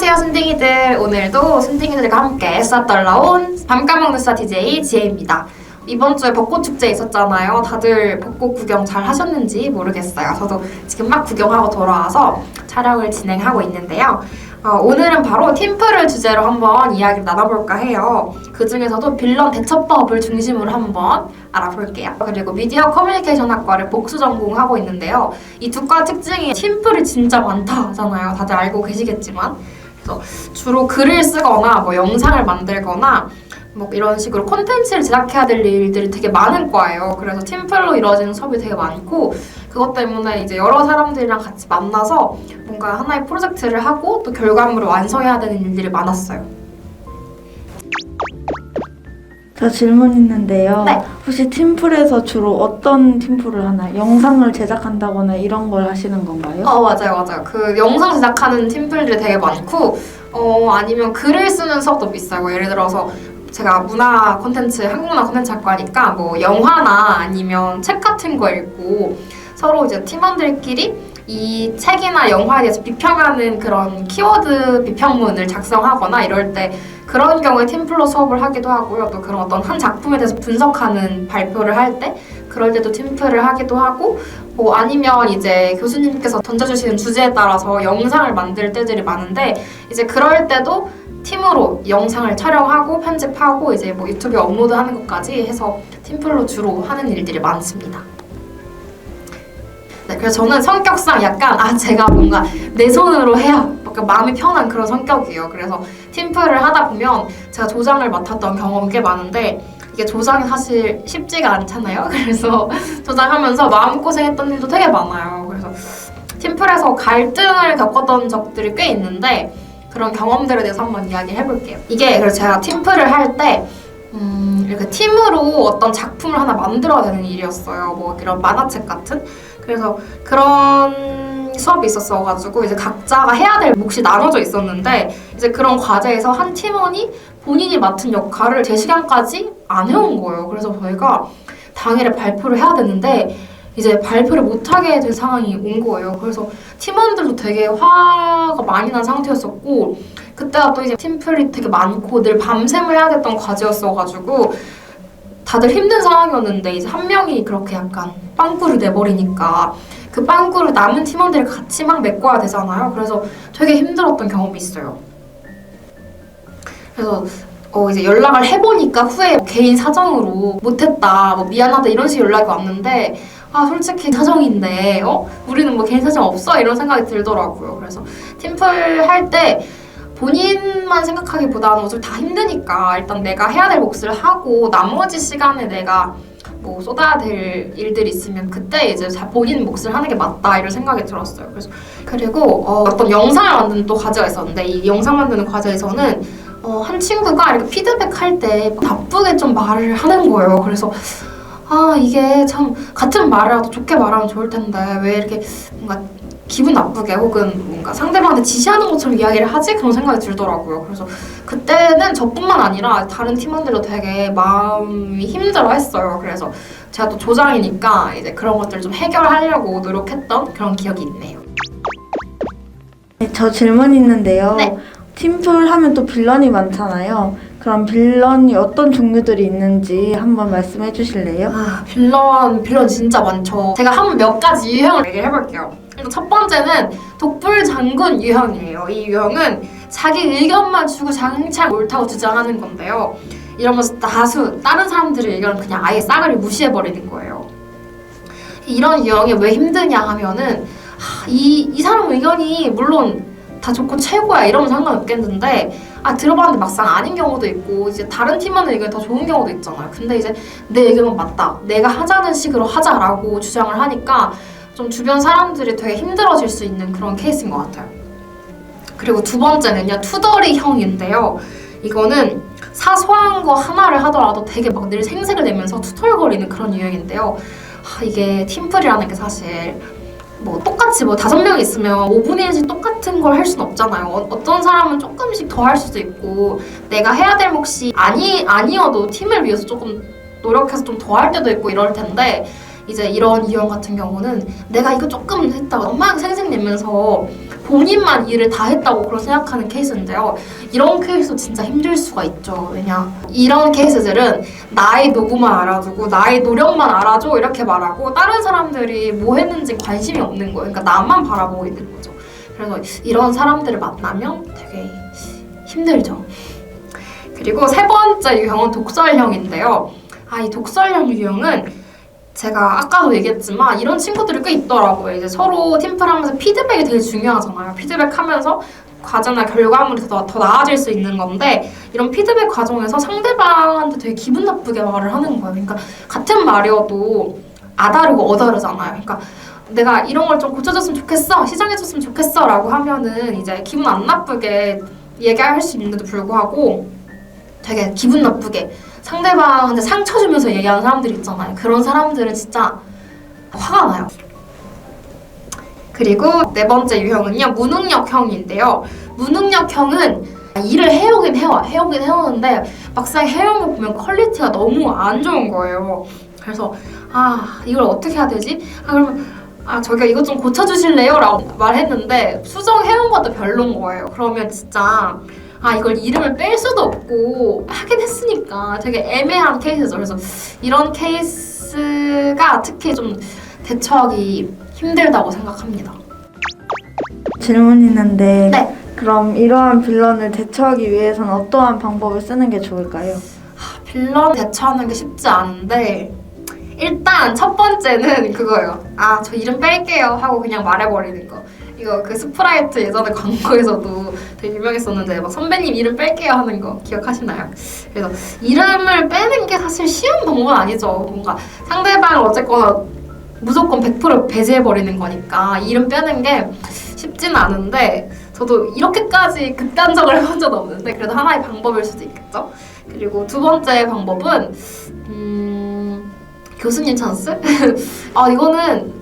안녕하세요 순딩이들. 오늘도 순딩이들과 함께 싹 달라온 밤까먹는 스타 DJ 지혜입니다. 이번 주에 벚꽃축제 있었잖아요. 다들 벚꽃 구경 잘 하셨는지 모르겠어요. 저도 지금 막 구경하고 돌아와서 촬영을 진행하고 있는데요. 오늘은 바로 팀플을 주제로 한번 이야기를 나눠볼까 해요. 그 중에서도 빌런 대처법을 중심으로 한번 알아볼게요. 그리고 미디어 커뮤니케이션 학과를 복수 전공하고 있는데요. 이 두 과 특징이 팀플이 진짜 많다잖아요. 다들 알고 계시겠지만. 그래서 주로 글을 쓰거나 뭐 영상을 만들거나 뭐 이런 식으로 콘텐츠를 제작해야 될 일들이 되게 많은 과예요. 그래서 팀플로 이루어지는 수업이 되게 많고, 그것 때문에 이제 여러 사람들이랑 같이 만나서 뭔가 하나의 프로젝트를 하고 또 결과물을 완성해야 되는 일들이 많았어요. 저 질문 있는데요. 네. 혹시 팀플에서 주로 어떤 팀플을 하나요? 영상을 제작한다거나 이런 걸 하시는 건가요? 맞아요. 그 영상 제작하는 팀플들이 되게 많고, 아니면 글을 쓰는 수업도 있어요. 예를 들어서 제가 문화 콘텐츠, 한국문화 콘텐츠 학과니까 뭐 영화나 아니면 책 같은 거 읽고 서로 이제 팀원들끼리 이 책이나 영화에 대해서 비평하는 그런 키워드 비평문을 작성하거나 이럴 때 그런 경우에 팀플로 수업을 하기도 하고요. 또 그런 어떤 한 작품에 대해서 분석하는 발표를 할 때 그럴 때도 팀플을 하기도 하고, 뭐 아니면 이제 교수님께서 던져주시는 주제에 따라서 영상을 만들 때들이 많은데 이제 그럴 때도 팀으로 영상을 촬영하고 편집하고 이제 뭐 유튜브에 업로드하는 것까지 해서 팀플로 주로 하는 일들이 많습니다. 네, 그래서 저는 성격상 약간 제가 뭔가 내 손으로 해야 약간 마음이 편한 그런 성격이에요. 그래서 팀플을 하다 보면 제가 조장을 맡았던 경험이 꽤 많은데 이게 조장이 사실 쉽지가 않잖아요. 그래서 조장하면서 마음고생했던 일도 되게 많아요. 그래서 팀플에서 갈등을 겪었던 적들이 꽤 있는데 그런 경험들에 대해서 한번 이야기해볼게요. 이게 그래서 제가 팀플을 할 때 이렇게 팀으로 어떤 작품을 하나 만들어야 되는 일이었어요. 뭐 이런 만화책 같은. 그래서 그런 수업이 있었어가지고 이제 각자가 해야 될 몫이 나눠져 있었는데 이제 그런 과제에서 한 팀원이 본인이 맡은 역할을 제 시간까지 안 해온 거예요. 그래서 저희가 당일에 발표를 해야 되는데 이제 발표를 못하게 된 상황이 온 거예요. 그래서 팀원들도 되게 화가 많이 난 상태였었고, 그때가 또 이제 팀플이 되게 많고 늘 밤샘을 해야 됐던 과제였어가지고 다들 힘든 상황이었는데 이제 한 명이 그렇게 약간 빵꾸를 내버리니까 그 빵꾸를 남은 팀원들이 같이 막 메꿔야 되잖아요. 그래서 되게 힘들었던 경험이 있어요. 그래서 이제 연락을 해보니까 후에 개인 사정으로 못했다, 뭐 미안하다 이런 식의 연락이 왔는데 솔직히 사정인데 우리는 뭐 개인 사정 없어? 이런 생각이 들더라고요. 그래서 팀플 할 때 본인만 생각하기보다는 어차피 다 힘드니까 일단 내가 해야 될 몫을 하고 나머지 시간에 내가 뭐 쏟아야 될 일들이 있으면 그때 이제 본인 몫을 하는 게 맞다 이런 생각이 들었어요. 그리고 어떤 영상을 만드는 또 과제가 있었는데 이 영상 만드는 과제에서는 한 친구가 이렇게 피드백 할 때 나쁘게 좀 말을 하는 거예요. 그래서 이게 참 같은 말이라도 좋게 말하면 좋을 텐데 왜 이렇게 뭔가 기분 나쁘게 혹은 뭔가 상대방한테 지시하는 것처럼 이야기를 하지? 그런 생각이 들더라고요. 그래서 그때는 저뿐만 아니라 다른 팀원들도 되게 마음이 힘들어했어요. 그래서 제가 또 조장이니까 이제 그런 것들을 좀 해결하려고 노력했던 그런 기억이 있네요. 네, 저 질문 있는데요. 네. 팀플 하면 또 빌런이 많잖아요. 그럼 빌런이 어떤 종류들이 있는지 한번 말씀해 주실래요? 빌런 진짜 많죠. 제가 한번 몇 가지 유형을 얘기를 해볼게요. 일단 첫 번째는 독불장군 유형이에요. 이 유형은 자기 의견만 주고 장창 옳다고 주장하는 건데요. 이러면서 다른 사람들의 의견을 그냥 아예 싸그리 무시해버리는 거예요. 이런 유형이 왜 힘드냐 하면은 이 사람 의견이 물론 다 좋고 최고야 이러면 상관없겠는데 들어봤는데 막상 아닌 경우도 있고 이제 다른 팀원의 의견이 더 좋은 경우도 있잖아요. 근데 이제 내 의견은 맞다, 내가 하자는 식으로 하자라고 주장을 하니까 좀 주변 사람들이 되게 힘들어질 수 있는 그런 케이스인 것 같아요. 그리고 두 번째는요, 투덜이형인데요. 이거는 사소한 거 하나를 하더라도 되게 막 늘 생색을 내면서 투덜거리는 그런 유형인데요. 이게 팀플이라는 게 사실 뭐 똑같이 뭐 5명 있으면 5분의 1씩 똑같은 걸 할 수는 없잖아요. 어떤 사람은 조금씩 더 할 수도 있고 내가 해야 될 몫이 아니어도 팀을 위해서 조금 노력해서 좀 더 할 때도 있고 이럴 텐데 이제 이런 유형 같은 경우는 내가 이거 조금 했다가 엄청 생색 내면서 본인만 일을 다 했다고 그런 생각하는 케이스인데요. 이런 케이스도 진짜 힘들 수가 있죠. 왜냐, 이런 케이스들은 나의 노고만 알아주고 나의 노력만 알아줘 이렇게 말하고 다른 사람들이 뭐 했는지 관심이 없는 거예요. 그러니까 나만 바라보고 있는 거죠. 그래서 이런 사람들을 만나면 되게 힘들죠. 그리고 세 번째 유형은 독설형인데요. 이 독설형 유형은 제가 아까도 얘기했지만 이런 친구들이 꽤 있더라고요. 이제 서로 팀플하면서 피드백이 되게 중요하잖아요. 피드백하면서 과제나 결과물이 더 나아질 수 있는 건데 이런 피드백 과정에서 상대방한테 되게 기분 나쁘게 말을 하는 거예요. 그러니까 같은 말이어도 아다르고 어다르잖아요. 그러니까 내가 이런 걸 좀 고쳐줬으면 좋겠어, 시정해줬으면 좋겠어 라고 하면은 이제 기분 안 나쁘게 얘기할 수 있는데도 불구하고 되게 기분 나쁘게 상대방한테 상처 주면서 얘기하는 사람들 있잖아요. 그런 사람들은 진짜 화가 나요. 그리고 네 번째 유형은요, 무능력형인데요. 무능력형은 일을 해오긴 해오는데 막상 해온 거 보면 퀄리티가 너무 안 좋은 거예요. 그래서 이걸 어떻게 해야 되지? 그러면 저기요 이것 좀 고쳐주실래요? 라고 말했는데 수정해온 것도 별론 거예요. 그러면 진짜 이걸 이름을 뺄 수도 없고 하긴 했으니까 되게 애매한 케이스죠. 그래서 이런 케이스가 특히 좀 대처하기 힘들다고 생각합니다. 질문 있는데 네. 그럼 이러한 빌런을 대처하기 위해서는 어떠한 방법을 쓰는 게 좋을까요? 빌런 대처하는 게 쉽지 않은데 일단 첫 번째는 그거예요. 저 이름 뺄게요 하고 그냥 말해버리는 거. 이거 그 스프라이트 예전에 광고에서도 되게 유명했었는데 막 선배님 이름 뺄게요 하는 거 기억하시나요? 그래서 이름을 빼는 게 사실 쉬운 방법은 아니죠. 뭔가 상대방을 어쨌거나 무조건 100% 배제해버리는 거니까 이름 빼는 게 쉽지는 않은데 저도 이렇게까지 극단적으로 해본 적은 없는데 그래도 하나의 방법일 수도 있겠죠. 그리고 두 번째 방법은 교수님 찬스? 이거는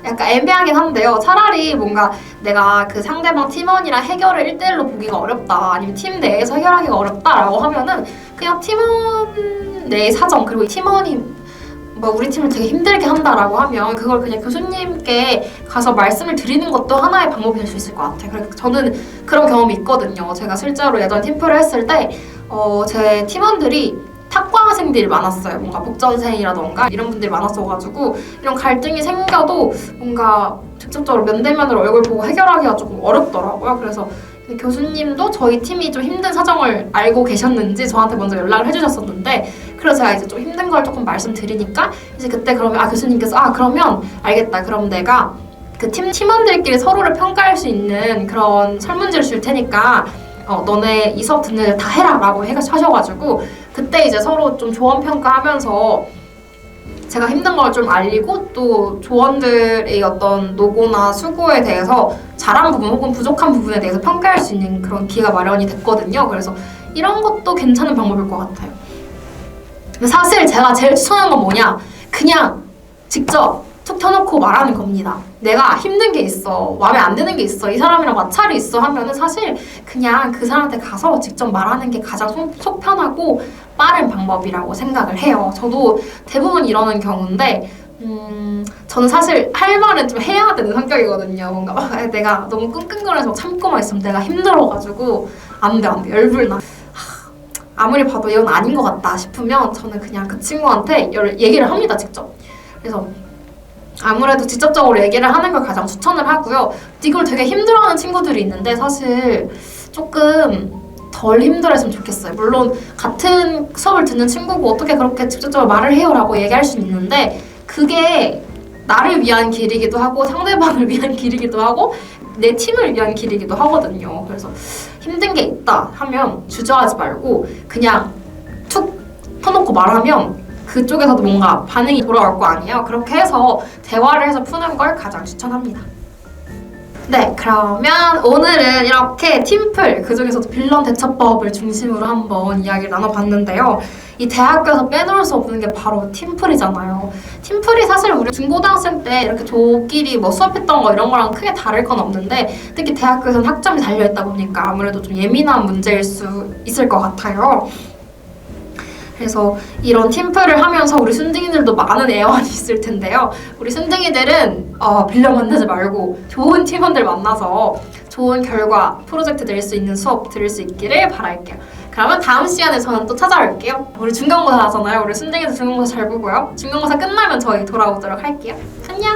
약간 애매하긴 한데요. 차라리 뭔가 내가 그 상대방 팀원이랑 해결을 1대1로 보기가 어렵다, 아니면 팀 내에서 해결하기가 어렵다라고 하면은 그냥 팀원 내의 사정, 그리고 팀원이 우리 팀을 되게 힘들게 한다라고 하면 그걸 그냥 교수님께 가서 말씀을 드리는 것도 하나의 방법이 될 수 있을 것 같아요. 그래서 저는 그런 경험이 있거든요. 제가 실제로 예전 팀플을 했을 때 제 팀원들이 탁과생들이 많았어요. 뭔가 복전생이라던가 이런 분들이 많았어가지고 이런 갈등이 생겨도 뭔가 직접적으로 면대면으로 얼굴 보고 해결하기가 조금 어렵더라고요. 그래서 교수님도 저희 팀이 좀 힘든 사정을 알고 계셨는지 저한테 먼저 연락을 해주셨었는데 그래서 제가 이제 좀 힘든 걸 조금 말씀드리니까 이제 그때 그러면 교수님께서 그러면 알겠다. 그럼 내가 그 팀원들끼리 서로를 평가할 수 있는 그런 설문지를 줄 테니까 너네 이 수업 듣는 애 다 해라 라고 하셔가지고 그때 이제 서로 좀 조언 평가하면서 제가 힘든 걸 좀 알리고 또 조원들의 어떤 노고나 수고에 대해서 잘한 부분 혹은 부족한 부분에 대해서 평가할 수 있는 그런 기회가 마련이 됐거든요. 그래서 이런 것도 괜찮은 방법일 것 같아요. 사실 제가 제일 추천하는 건 뭐냐, 그냥 직접 툭 켜놓고 말하는 겁니다. 내가 힘든 게 있어, 마음에 안 드는 게 있어, 이 사람이랑 마찰이 있어 하면은 사실 그냥 그 사람한테 가서 직접 말하는 게 가장 속 편하고 빠른 방법이라고 생각을 해요. 저도 대부분 이러는 경우인데 저는 사실 할 말은 좀 해야 되는 성격이거든요. 뭔가 내가 너무 끙끙거려서 참고만 있으면 내가 힘들어가지고 안 돼, 열불나. 아무리 봐도 이건 아닌 것 같다 싶으면 저는 그냥 그 친구한테 얘기를 합니다, 직접. 그래서 아무래도 직접적으로 얘기를 하는 걸 가장 추천을 하고요. 이걸 되게 힘들어하는 친구들이 있는데 사실 조금 덜 힘들어했으면 좋겠어요. 물론 같은 수업을 듣는 친구고 어떻게 그렇게 직접적으로 말을 해요 라고 얘기할 수는 있는데 그게 나를 위한 길이기도 하고 상대방을 위한 길이기도 하고 내 팀을 위한 길이기도 하거든요. 그래서 힘든 게 있다 하면 주저하지 말고 그냥 툭 터놓고 말하면 그쪽에서도 뭔가 반응이 돌아올 거 아니에요. 그렇게 해서 대화를 해서 푸는 걸 가장 추천합니다. 네, 그러면 오늘은 이렇게 팀플, 그중에서도 빌런 대처법을 중심으로 한번 이야기를 나눠봤는데요. 이 대학교에서 빼놓을 수 없는 게 바로 팀플이잖아요. 팀플이 사실 우리 중고등학생 때 이렇게 조끼리 수업했던 거 이런 거랑 크게 다를 건 없는데 특히 대학교에서는 학점이 달려있다 보니까 아무래도 좀 예민한 문제일 수 있을 것 같아요. 그래서 이런 팀플을 하면서 우리 순둥이들도 많은 애환이 있을 텐데요. 우리 순둥이들은 빌런 만나지 말고 좋은 팀원들 만나서 좋은 결과, 프로젝트 낼 수 있는 수업 들을 수 있기를 바랄게요. 그러면 다음 시간에 저는 또 찾아올게요. 우리 중간고사 하잖아요. 우리 순둥이들 중간고사 잘 보고요. 중간고사 끝나면 저희 돌아오도록 할게요. 안녕!